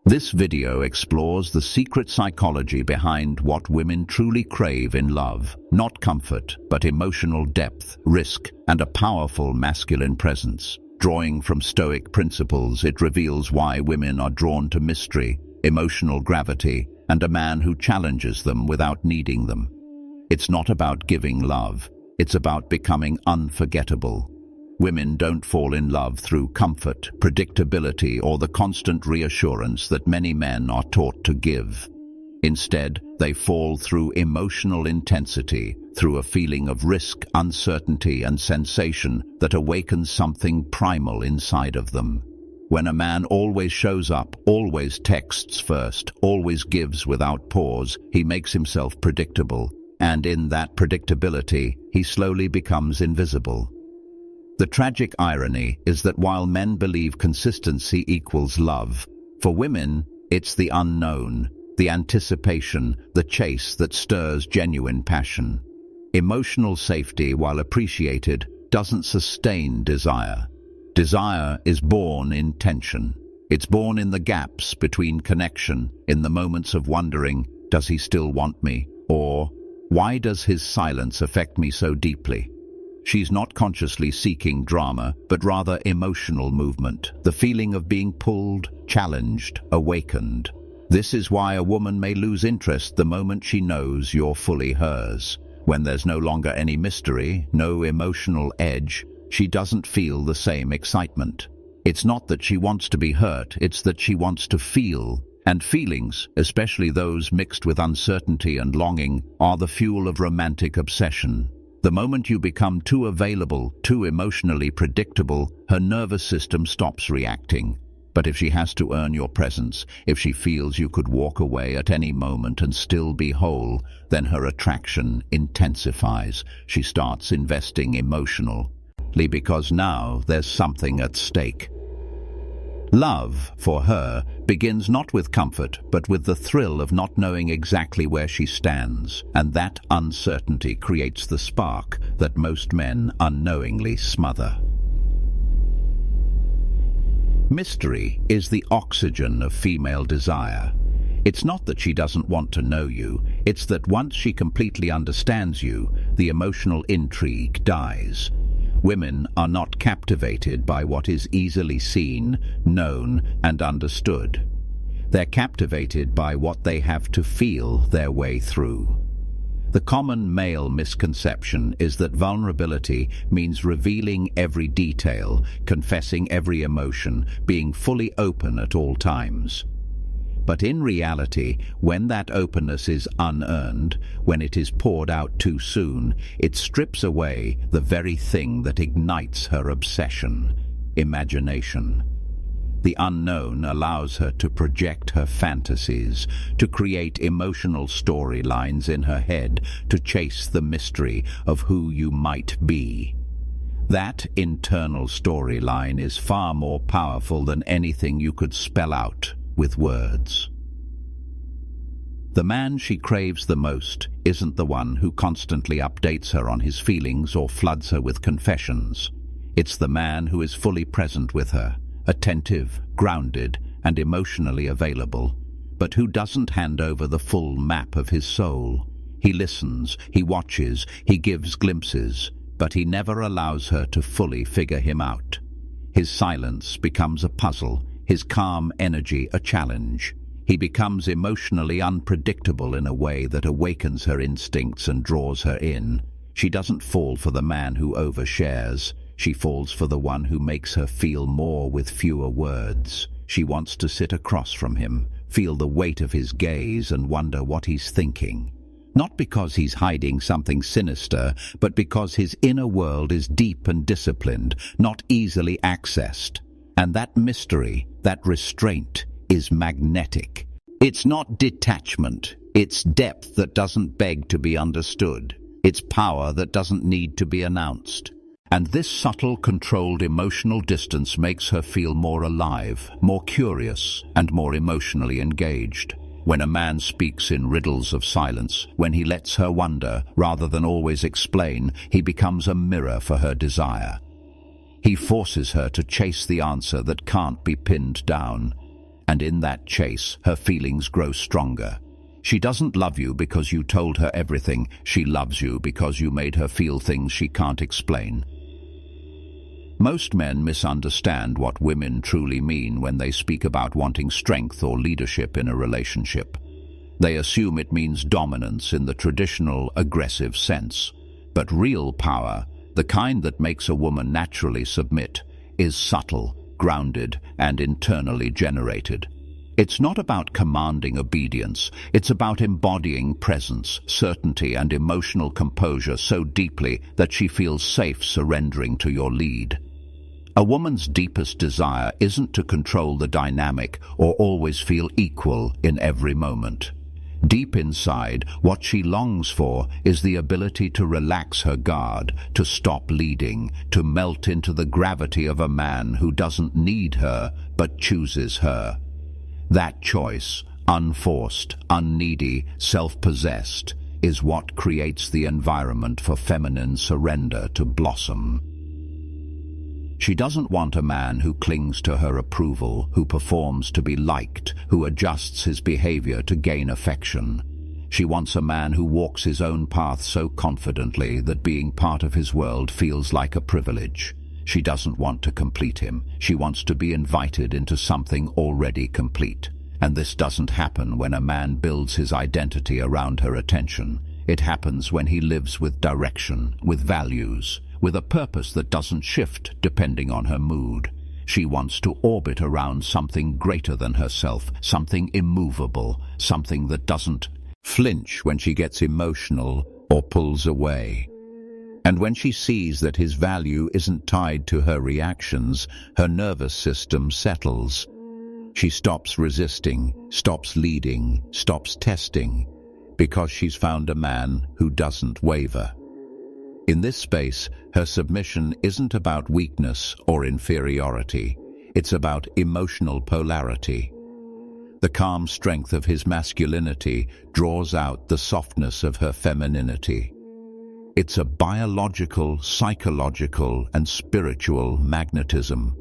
This video explores the secret psychology behind what women truly crave in love. Not comfort, but emotional depth, risk, and a powerful masculine presence. Drawing from Stoic principles, it reveals why women are drawn to mystery, emotional gravity, and a man who challenges them without needing them. It's not about giving love, it's about becoming unforgettable. Women don't fall in love through comfort, predictability, or the constant reassurance that many men are taught to give. Instead, they fall through emotional intensity, through a feeling of risk, uncertainty, and sensation that awakens something primal inside of them. When a man always shows up, always texts first, always gives without pause, he makes himself predictable, and in that predictability, he slowly becomes invisible. The tragic irony is that while men believe consistency equals love, for women, it's the unknown, the anticipation, the chase that stirs genuine passion. Emotional safety, while appreciated, doesn't sustain desire. Desire is born in tension. It's born in the gaps between connection, in the moments of wondering, does he still want me? Or, why does his silence affect me so deeply? She's not consciously seeking drama, but rather emotional movement, the feeling of being pulled, challenged, awakened. This is why a woman may lose interest the moment she knows you're fully hers. When there's no longer any mystery, no emotional edge, she doesn't feel the same excitement. It's not that she wants to be hurt, it's that she wants to feel. And feelings, especially those mixed with uncertainty and longing, are the fuel of romantic obsession. The moment you become too available, too emotionally predictable, her nervous system stops reacting. But if she has to earn your presence, if she feels you could walk away at any moment and still be whole, then her attraction intensifies. She starts investing emotionally because now there's something at stake. Love, for her, begins not with comfort, but with the thrill of not knowing exactly where she stands, and that uncertainty creates the spark that most men unknowingly smother. Mystery is the oxygen of female desire. It's not that she doesn't want to know you, it's that once she completely understands you, the emotional intrigue dies. Women are not captivated by what is easily seen, known, and understood. They're captivated by what they have to feel their way through. The common male misconception is that vulnerability means revealing every detail, confessing every emotion, being fully open at all times. But in reality, when that openness is unearned, when it is poured out too soon, it strips away the very thing that ignites her obsession: imagination. The unknown allows her to project her fantasies, to create emotional storylines in her head, to chase the mystery of who you might be. That internal storyline is far more powerful than anything you could spell out with words. The man she craves the most isn't the one who constantly updates her on his feelings or floods her with confessions. It's the man who is fully present with her, attentive, grounded, and emotionally available, but who doesn't hand over the full map of his soul. He listens, he watches, he gives glimpses, but he never allows her to fully figure him out. His silence becomes a puzzle, his calm energy a challenge. He becomes emotionally unpredictable in a way that awakens her instincts and draws her in. She doesn't fall for the man who overshares. She falls for the one who makes her feel more with fewer words. She wants to sit across from him, feel the weight of his gaze and wonder what he's thinking. Not because he's hiding something sinister, but because his inner world is deep and disciplined, not easily accessed. And that mystery, that restraint, is magnetic. It's not detachment. It's depth that doesn't beg to be understood. It's power that doesn't need to be announced. And this subtle, controlled emotional distance makes her feel more alive, more curious, and more emotionally engaged. When a man speaks in riddles of silence, when he lets her wonder rather than always explain, he becomes a mirror for her desire. He forces her to chase the answer that can't be pinned down. and in that chase, her feelings grow stronger. She doesn't love you because you told her everything. She loves you because you made her feel things she can't explain. Most men misunderstand what women truly mean when they speak about wanting strength or leadership in a relationship. They assume it means dominance in the traditional aggressive sense. But real power, the kind that makes a woman naturally submit, is subtle, grounded, and internally generated. It's not about commanding obedience, it's about embodying presence, certainty, and emotional composure so deeply that she feels safe surrendering to your lead. A woman's deepest desire isn't to control the dynamic or always feel equal in every moment. Deep inside, what she longs for is the ability to relax her guard, to stop leading, to melt into the gravity of a man who doesn't need her but chooses her. That choice, unforced, unneedy, self-possessed, is what creates the environment for feminine surrender to blossom. She doesn't want a man who clings to her approval, who performs to be liked, who adjusts his behavior to gain affection. She wants a man who walks his own path so confidently that being part of his world feels like a privilege. She doesn't want to complete him. She wants to be invited into something already complete. And this doesn't happen when a man builds his identity around her attention. It happens when he lives with direction, with values, with a purpose that doesn't shift depending on her mood. She wants to orbit around something greater than herself, something immovable, something that doesn't flinch when she gets emotional or pulls away. And when she sees that his value isn't tied to her reactions, her nervous system settles. She stops resisting, stops leading, stops testing, because she's found a man who doesn't waver. In this space, her submission isn't about weakness or inferiority. It's about emotional polarity. The calm strength of his masculinity draws out the softness of her femininity. It's a biological, psychological, and spiritual magnetism.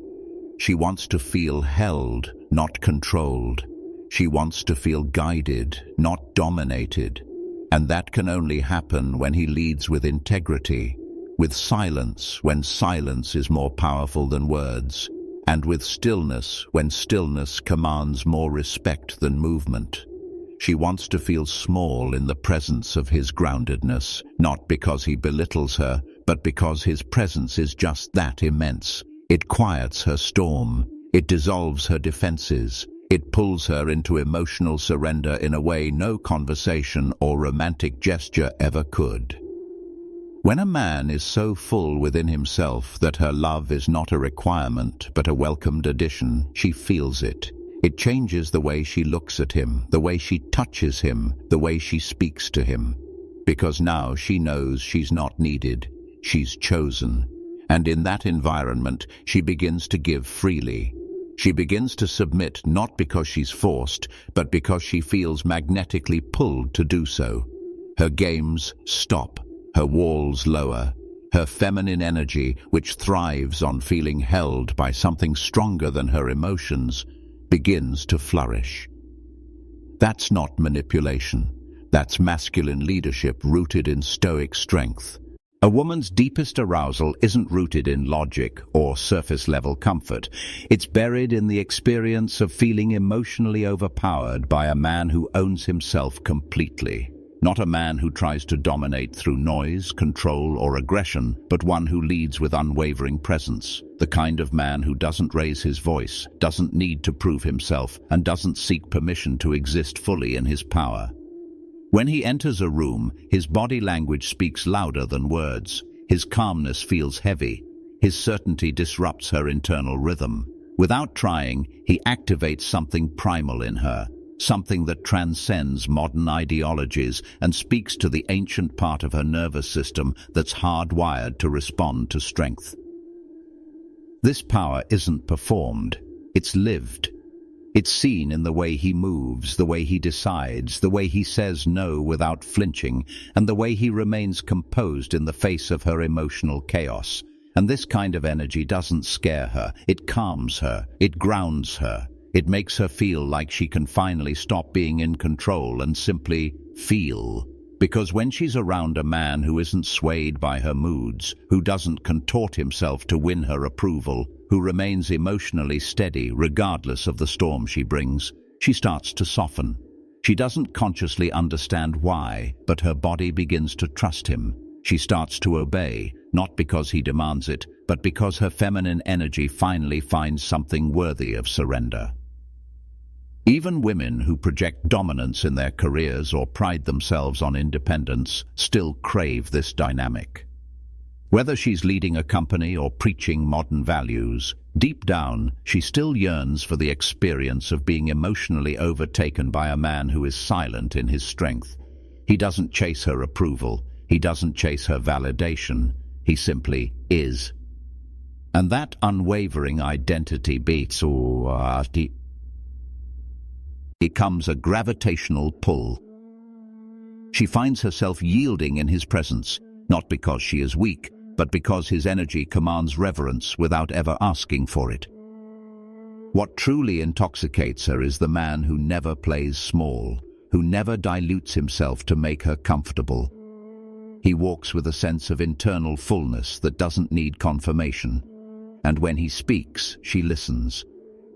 She wants to feel held, not controlled. She wants to feel guided, not dominated. And that can only happen when he leads with integrity, with silence when silence is more powerful than words, and with stillness when stillness commands more respect than movement. She wants to feel small in the presence of his groundedness, not because he belittles her, but because his presence is just that immense. It quiets her storm, it dissolves her defenses, it pulls her into emotional surrender in a way no conversation or romantic gesture ever could. When a man is so full within himself that her love is not a requirement but a welcomed addition, she feels it. It changes the way she looks at him, the way she touches him, the way she speaks to him. Because now she knows she's not needed, she's chosen. And in that environment, she begins to give freely. She begins to submit not because she's forced, but because she feels magnetically pulled to do so. Her games stop, her walls lower. Her feminine energy, which thrives on feeling held by something stronger than her emotions, begins to flourish. That's not manipulation. That's masculine leadership rooted in Stoic strength. A woman's deepest arousal isn't rooted in logic or surface-level comfort. It's buried in the experience of feeling emotionally overpowered by a man who owns himself completely. Not a man who tries to dominate through noise, control, or aggression, but one who leads with unwavering presence. The kind of man who doesn't raise his voice, doesn't need to prove himself, and doesn't seek permission to exist fully in his power. When he enters a room, his body language speaks louder than words. His calmness feels heavy. His certainty disrupts her internal rhythm. Without trying, he activates something primal in her, something that transcends modern ideologies and speaks to the ancient part of her nervous system that's hardwired to respond to strength. This power isn't performed, it's lived. It's seen in the way he moves, the way he decides, the way he says no without flinching, and the way he remains composed in the face of her emotional chaos. And this kind of energy doesn't scare her, it calms her, it grounds her. It makes her feel like she can finally stop being in control and simply feel. Because when she's around a man who isn't swayed by her moods, who doesn't contort himself to win her approval, who remains emotionally steady regardless of the storm she brings, she starts to soften. She doesn't consciously understand why, but her body begins to trust him. She starts to obey, not because he demands it, but because her feminine energy finally finds something worthy of surrender. Even women who project dominance in their careers or pride themselves on independence still crave this dynamic. Whether she's leading a company or preaching modern values, deep down she still yearns for the experience of being emotionally overtaken by a man who is silent in his strength. He doesn't chase her approval, he doesn't chase her validation, he simply is. And that unwavering identity becomes a gravitational pull. She finds herself yielding in his presence, not because she is weak, but because his energy commands reverence without ever asking for it. What truly intoxicates her is the man who never plays small, who never dilutes himself to make her comfortable. He walks with a sense of internal fullness that doesn't need confirmation. And when he speaks, she listens.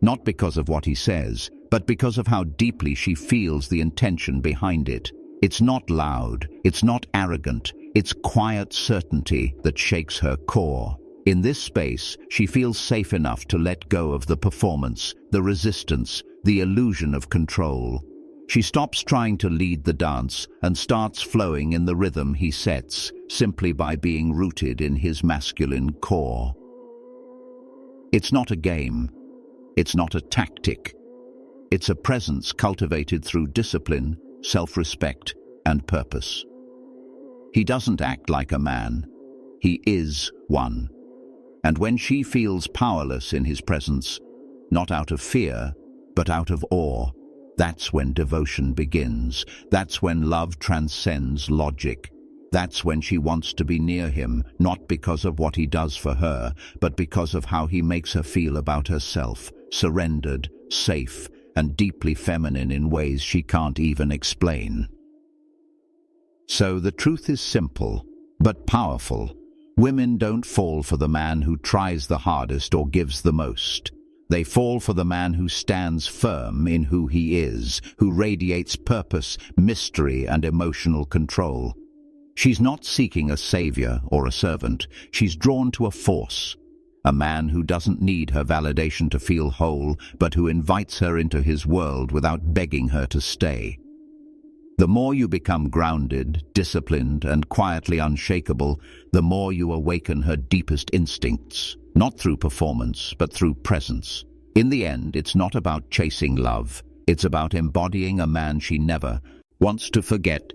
Not because of what he says, but because of how deeply she feels the intention behind it. It's not loud, it's not arrogant, it's quiet certainty that shakes her core. In this space, she feels safe enough to let go of the performance, the resistance, the illusion of control. She stops trying to lead the dance and starts flowing in the rhythm he sets, simply by being rooted in his masculine core. It's not a game. It's not a tactic. It's a presence cultivated through discipline, self-respect, and purpose. He doesn't act like a man. He is one. And when she feels powerless in his presence, not out of fear, but out of awe, that's when devotion begins. That's when love transcends logic. That's when she wants to be near him, not because of what he does for her, but because of how he makes her feel about herself, surrendered, safe, and deeply feminine in ways she can't even explain. So the truth is simple, but powerful. Women don't fall for the man who tries the hardest or gives the most. They fall for the man who stands firm in who he is, who radiates purpose, mystery, and emotional control. She's not seeking a savior or a servant. She's drawn to a force. A man who doesn't need her validation to feel whole, but who invites her into his world without begging her to stay. The more you become grounded, disciplined, and quietly unshakable, the more you awaken her deepest instincts, not through performance, but through presence. In the end, it's not about chasing love. It's about embodying a man she never wants to forget